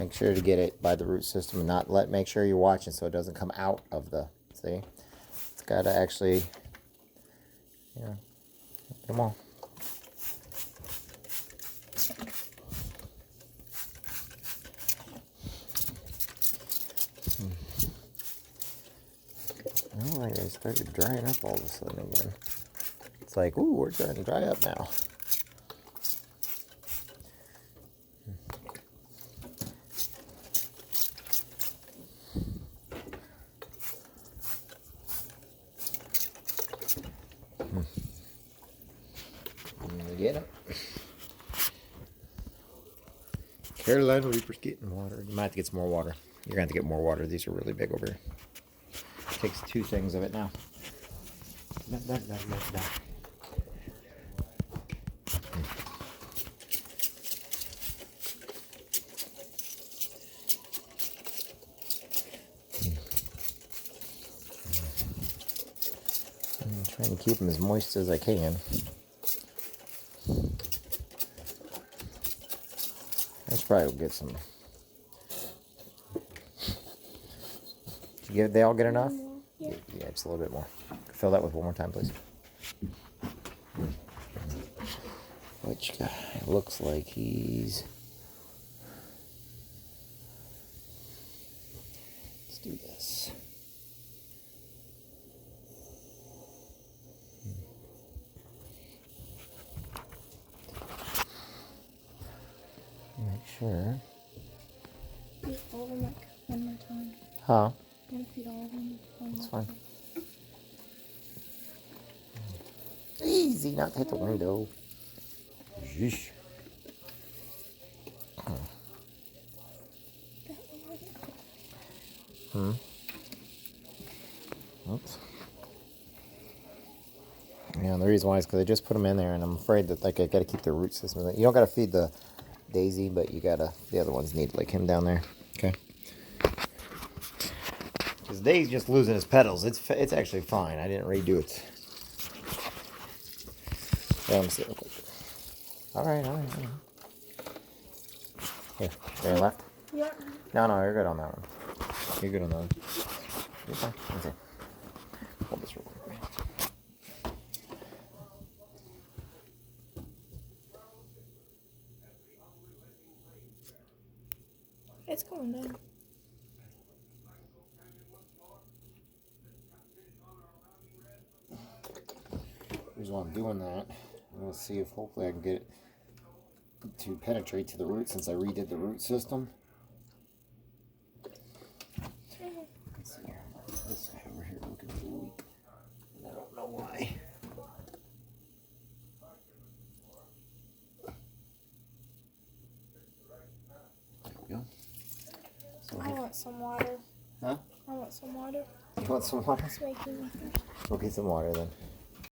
Make sure to get it by the root system and not make sure you're watching so it doesn't come out of the, see? It's got to actually, yeah, come on. Oh, like they started drying up all of a sudden again. It's like, ooh, we're starting to dry up now. Get it. Carolina Reaper's getting water. You might have to get some more water. You're going to have to get more water. These are really big over here. It takes 2 things of it now. I'm trying to keep them as moist as I can. I should probably get some. They all get enough? Yeah, just a little bit more. Fill that with one more time, please. Which guy looks like he's. Let's do this. Make sure. Feed all of them like one more time. Huh? Feed all of them. That's fine. Easy, not to hit the window. Yeesh. Oops. Yeah, the reason why is because I just put them in there, and I'm afraid that like I got to keep the root system. You don't got to feed the Daisy, but you gotta. The other ones need like him down there. Okay. Because Daisy's just losing his petals. It's actually fine. I didn't redo it. Yeah, let me see real quick. All right. Here, there left. Yeah. No, you're good on that one. You're good on that one. You're fine. Okay. Hold this real quick. It's going down. Here's while I'm doing that. I'm going to see if hopefully I can get it to penetrate to the root since I redid the root system. Let's see here. This guy over here looking really weak. I don't know why. There we go. So I want some water. Huh? I want some water. You want some water? It's making me thirsty. We'll get some water then.